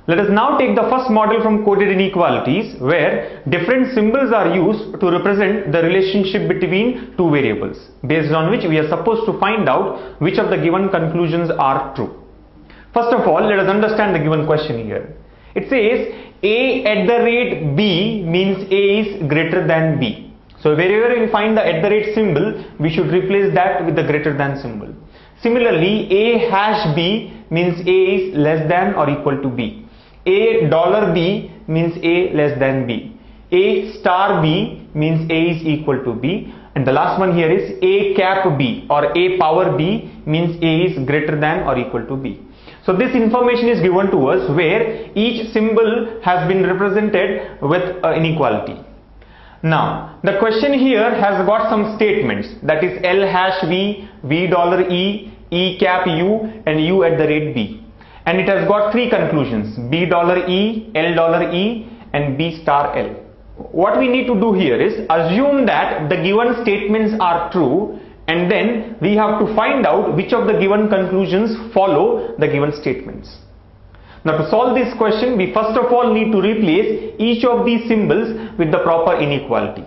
Let us now take the first model from coded inequalities, where different symbols are used to represent the relationship between two variables, based on which we are supposed to find out which of the given conclusions are true. First of all, let us understand the given question here. It says a@b means a is greater than b. So wherever we find the @ symbol, we should replace that with the greater than symbol. Similarly, a#b means a is less than or equal to b. $B means a less than b. A*b means a is equal to b. And the last one here is a∩b or a power b means a is greater than or equal to b. So this information is given to us where each symbol has been represented with an inequality. Now the question here has got some statements, that is L#v, V$e, E∩u and U@b. And it has got three conclusions, B$e, L$e and B*L. What we need to do here is assume that the given statements are true, and then we have to find out which of the given conclusions follow the given statements. Now to solve this question, we first of all need to replace each of these symbols with the proper inequality.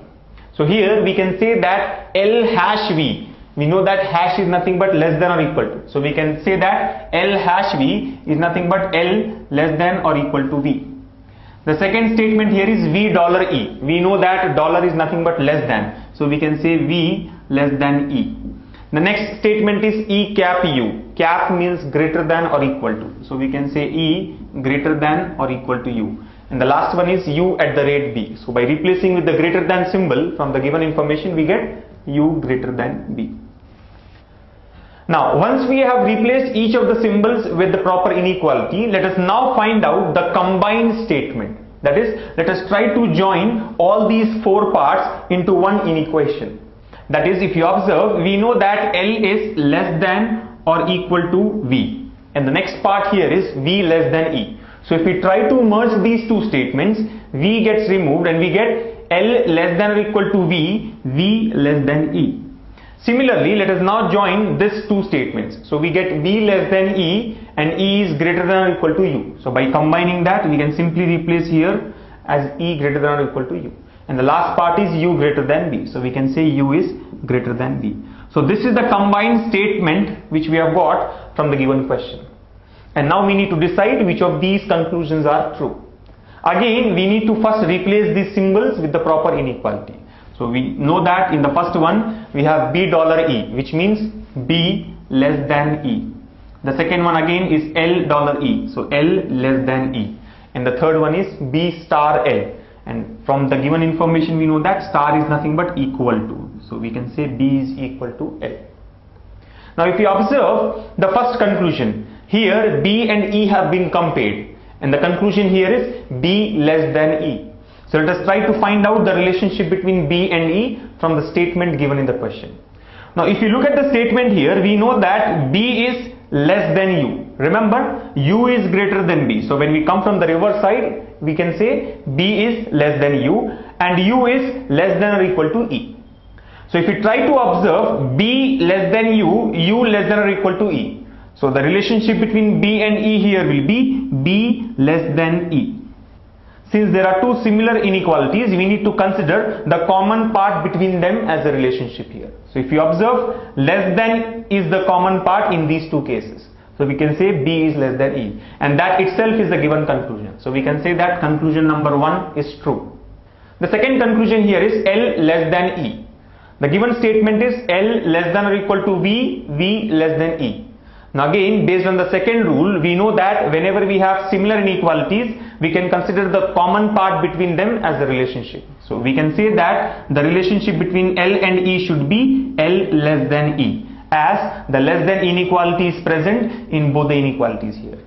So here we can say that L#v, we know that hash is nothing but less than or equal to. So we can say that L#v is nothing but L less than or equal to v. The second statement here is V$e. We know that dollar is nothing but less than. So we can say v less than e. The next statement is E∩u. Cap means greater than or equal to. So we can say e greater than or equal to u. And the last one is U@b. So by replacing with the greater than symbol from the given information, we get u greater than b. Now once we have replaced each of the symbols with the proper inequality, let us now find out the combined statement. That is, let us try to join all these four parts into one inequation. That is, if you observe, we know that L is less than or equal to v, and the next part here is v less than e. So if we try to merge these two statements, v gets removed and we get L less than or equal to v, v less than e. Similarly, let us now join these two statements. So we get v less than e and e is greater than or equal to u. So by combining that, we can simply replace here as e greater than or equal to u. And the last part is u greater than b. So we can say u is greater than b. So this is the combined statement which we have got from the given question. And now we need to decide which of these conclusions are true. Again, we need to first replace these symbols with the proper inequality. So we know that in the first one we have B$e, which means b less than e. The second one again is L$e, so L less than e. And the third one is B*L. And from the given information we know that star is nothing but equal to. So we can say b is equal to L. Now if you observe the first conclusion, here b and e have been compared, and the conclusion here is b less than e. So let us try to find out the relationship between b and e from the statement given in the question. Now if you look at the statement here, we know that b is less than u. Remember, u is greater than b. So when we come from the reverse side, we can say b is less than u and u is less than or equal to e. So if we try to observe b less than u, u less than or equal to e. So the relationship between b and e here will be b less than e. Since there are two similar inequalities, we need to consider the common part between them as a relationship here. So if you observe, less than is the common part in these two cases. So we can say b is less than e, and that itself is the given conclusion. So we can say that conclusion number 1 is true. The second conclusion here is L less than e. The given statement is L less than or equal to v, v less than e. Now again, based on the second rule, we know that whenever we have similar inequalities, we can consider the common part between them as a relationship. So we can say that the relationship between L and E should be L less than E, as the less than inequality is present in both the inequalities here.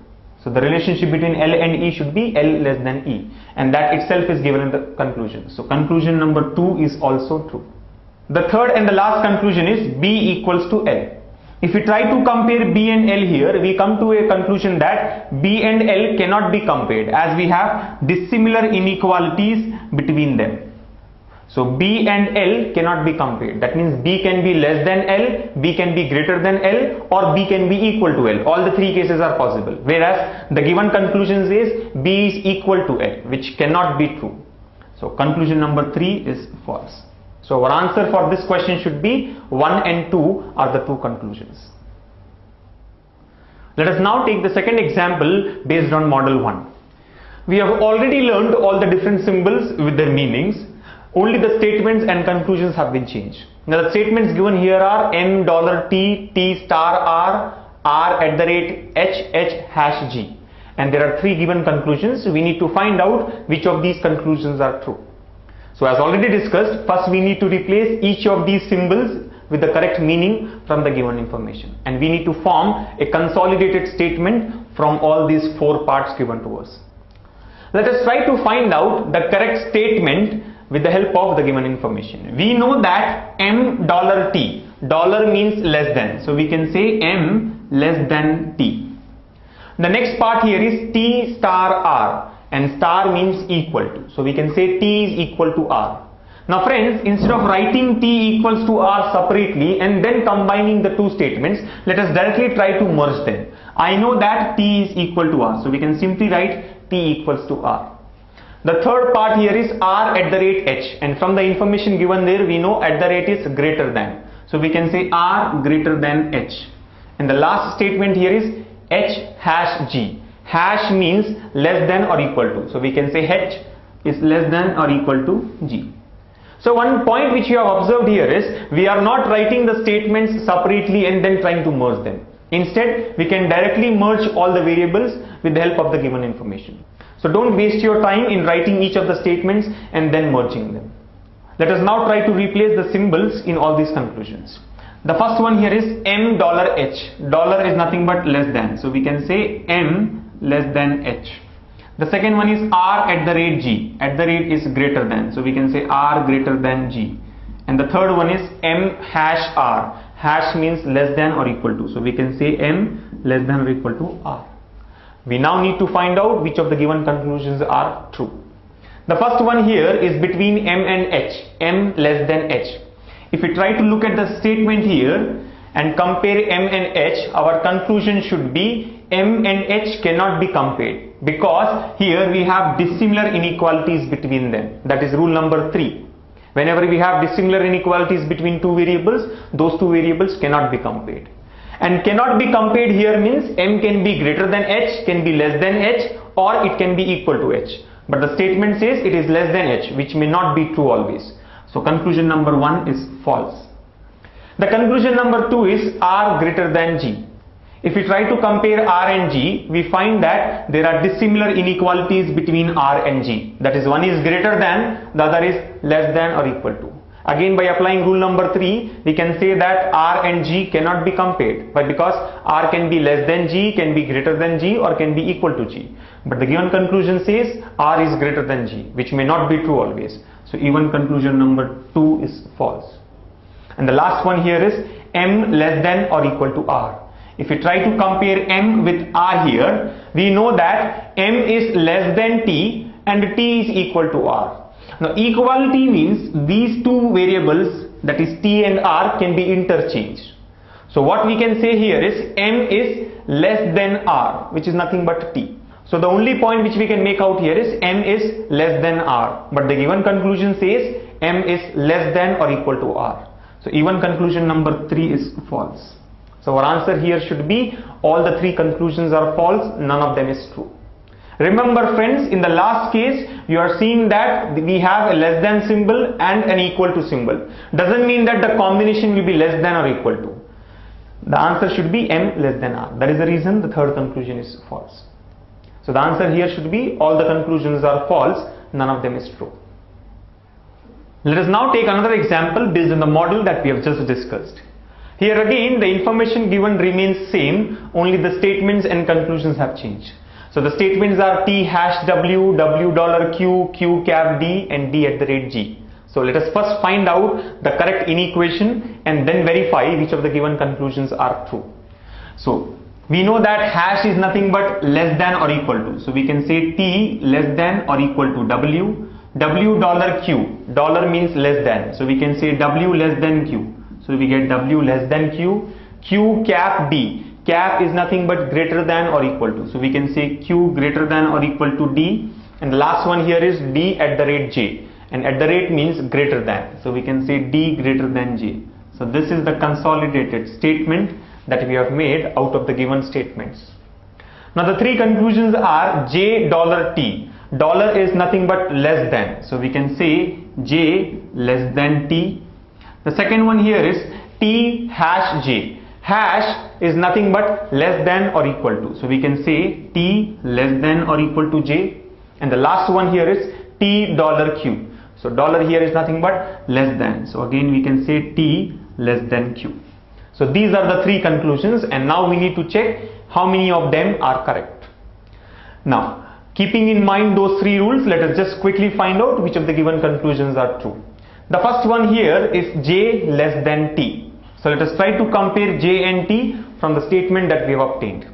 So the relationship between L and E should be L less than E, and that itself is given in the conclusion. So conclusion number 2 is also true. The third and the last conclusion is B equals to L. If we try to compare B and L here, we come to a conclusion that B and L cannot be compared as we have dissimilar inequalities between them. So B and L cannot be compared. That means B can be less than L, B can be greater than L, or B can be equal to L. All the three cases are possible. Whereas the given conclusion says B is equal to L, which cannot be true. So conclusion number 3 is false. So our answer for this question should be 1 and 2 are the two conclusions. Let us now take the second example based on model 1. We have already learned all the different symbols with their meanings. Only the statements and conclusions have been changed. Now the statements given here are $T, T star R at the rate H hash G. And there are 3 given conclusions. We need to find out which of these conclusions are true. So as already discussed, first we need to replace each of these symbols with the correct meaning from the given information. And we need to form a consolidated statement from all these 4 parts given to us. Let us try to find out the correct statement with the help of the given information. We know that $T, dollar means less than. So we can say M less than T. The next part here is T star R, and star means equal to. So we can say T is equal to R. Now friends, instead of writing T equals to R separately and then combining the two statements, let us directly try to merge them. I know that T is equal to R, so we can simply write T equals to R. The third part here is R at the rate H, and from the information given there we know at the rate is greater than. So we can say R greater than H. And the last statement here is H hash G. Hash means less than or equal to. So we can say H is less than or equal to G. So one point which you have observed here is we are not writing the statements separately and then trying to merge them. Instead, we can directly merge all the variables with the help of the given information. So don't waste your time in writing each of the statements and then merging them. Let us now try to replace the symbols in all these conclusions. The first one here is $H. Dollar is nothing but less than. So we can say M less than H. The second one is R at the rate G. At the rate is greater than. So we can say R greater than G. And the third one is M hash R. Hash means less than or equal to. So we can say M less than or equal to R. We now need to find out which of the given conclusions are true. The first one here is between M and H. M less than H. If we try to look at the statement here and compare M and H, our conclusion should be M and H cannot be compared, because here we have dissimilar inequalities between them. That is rule number 3. Whenever we have dissimilar inequalities between two variables, those two variables cannot be compared. And cannot be compared here means M can be greater than H, can be less than H, or it can be equal to H. But the statement says it is less than H, which may not be true always. So conclusion number 1 is false. The conclusion number 2 is R greater than G. If we try to compare R and G, we find that there are dissimilar inequalities between R and G. That is, one is greater than, the other is less than or equal to. Again, by applying rule number 3, we can say that R and G cannot be compared. But because R can be less than G, can be greater than G, or can be equal to G. But the given conclusion says R is greater than G, which may not be true always. So even conclusion number 2 is false. And the last one here is M less than or equal to R. If we try to compare M with R here, we know that M is less than T and T is equal to R. Now equality means these two variables, that is T and R, can be interchanged. So what we can say here is M is less than R, which is nothing but T. So the only point which we can make out here is M is less than R, but the given conclusion says M is less than or equal to R. So even conclusion number 3 is false. So our answer here should be all the 3 conclusions are false, none of them is true. Remember friends, in the last case you are seeing that we have a less than symbol and an equal to symbol. Doesn't mean that the combination will be less than or equal to. The answer should be M less than R. That is the reason the third conclusion is false. So the answer here should be all the conclusions are false, none of them is true. Let us now take another example based on the model that we have just discussed. Here again the information given remains same, only the statements and conclusions have changed. So the statements are T hash W, W dollar Q, Q cap D, and D at the rate G. So let us first find out the correct inequation and then verify which of the given conclusions are true. So we know that hash is nothing but less than or equal to. So we can say T less than or equal to W, W dollar Q. Dollar means less than. So we can say W less than Q. So we get W less than Q. Q cap D. Cap is nothing but greater than or equal to. So we can say Q greater than or equal to D. And the last one here is D at the rate J. And at the rate means greater than. So we can say D greater than J. So this is the consolidated statement that we have made out of the given statements. Now the three conclusions are J dollar T. Dollar is nothing but less than. So we can say J less than T. The second one here is T hash J. Hash is nothing but less than or equal to. So we can say T less than or equal to J. And the last one here is T dollar Q. So dollar here is nothing but less than. So again we can say T less than Q. So these are the three conclusions, and now we need to check how many of them are correct. Now, keeping in mind those three rules, let us just quickly find out which of the given conclusions are true. The first one here is J less than T. So let us try to compare J and T from the statement that we have obtained.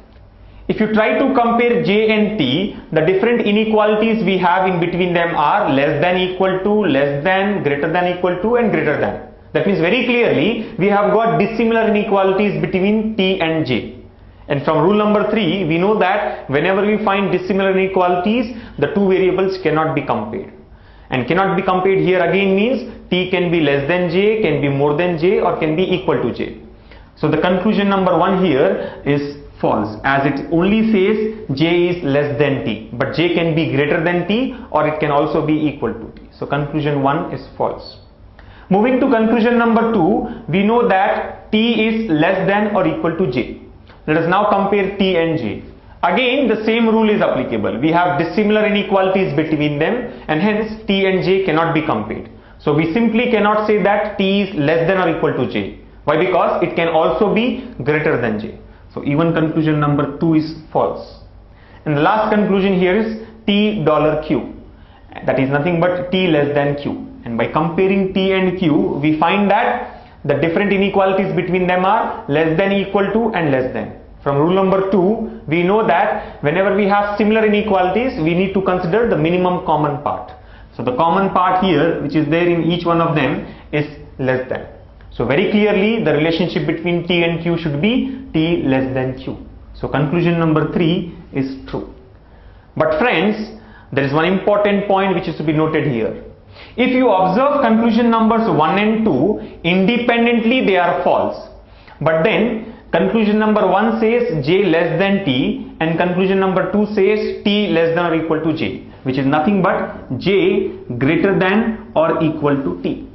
If you try to compare J and T, the different inequalities we have in between them are less than equal to, less than, greater than equal to, and greater than. That means very clearly we have got dissimilar inequalities between T and J. And from rule number 3, we know that whenever we find dissimilar inequalities, the two variables cannot be compared. And cannot be compared here again means T can be less than J, can be more than J, or can be equal to J. So the conclusion number 1 here is false, as it only says J is less than T, but J can be greater than T, or it can also be equal to T. So conclusion 1 is false. Moving to conclusion number 2, we know that T is less than or equal to J. Let us now compare T and J. Again, the same rule is applicable. We have dissimilar inequalities between them, and hence T and J cannot be compared. So we simply cannot say that T is less than or equal to J. Why? Because it can also be greater than J. So even conclusion number 2 is false. And the last conclusion here is T dollar Q. That is nothing but T less than Q. And by comparing T and Q, we find that the different inequalities between them are less than, equal to, and less than. From rule number 2, we know that whenever we have similar inequalities, we need to consider the minimum common part. So the common part here, which is there in each one of them, is less than. So very clearly the relationship between T and Q should be T less than Q. So conclusion number 3 is true. But friends, there is one important point which is to be noted here. If you observe conclusion numbers 1 and 2, independently they are false. But then conclusion number 1 says J less than T, and conclusion number 2 says T less than or equal to J, which is nothing but J greater than or equal to T.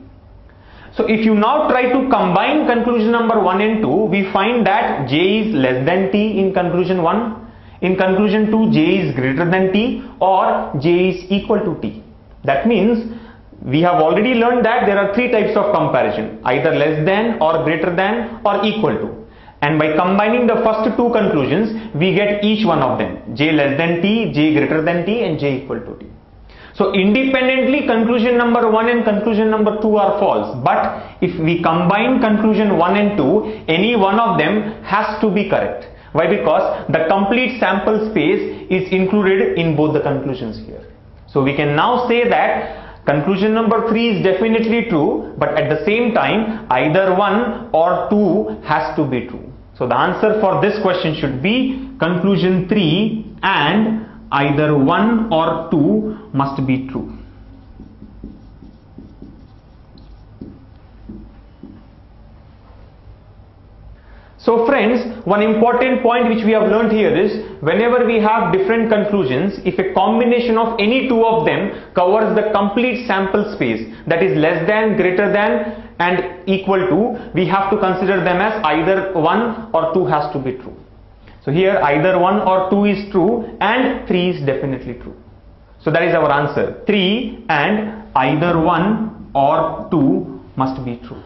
So if you now try to combine conclusion number 1 and 2, we find that J is less than T in conclusion 1. In conclusion 2, J is greater than T, or J is equal to T. That means we have already learned that there are three types of comparison, either less than or greater than or equal to. And by combining the first two conclusions, we get each one of them, J less than T, J greater than T, and J equal to T. So independently conclusion number 1 and conclusion number 2 are false. But if we combine conclusion 1 and 2, any one of them has to be correct. Why? Because the complete sample space is included in both the conclusions here. So we can now say that conclusion number 3 is definitely true, but at the same time either 1 or 2 has to be true. So the answer for this question should be conclusion 3 and either 1 or 2 must be true. So friends, one important point which we have learned here is whenever we have different conclusions, if a combination of any two of them covers the complete sample space, that is less than, greater than, and equal to, we have to consider them as either 1 or 2 has to be true. So here either 1 or 2 is true and 3 is definitely true. So that is our answer, 3 and either 1 or 2 must be true.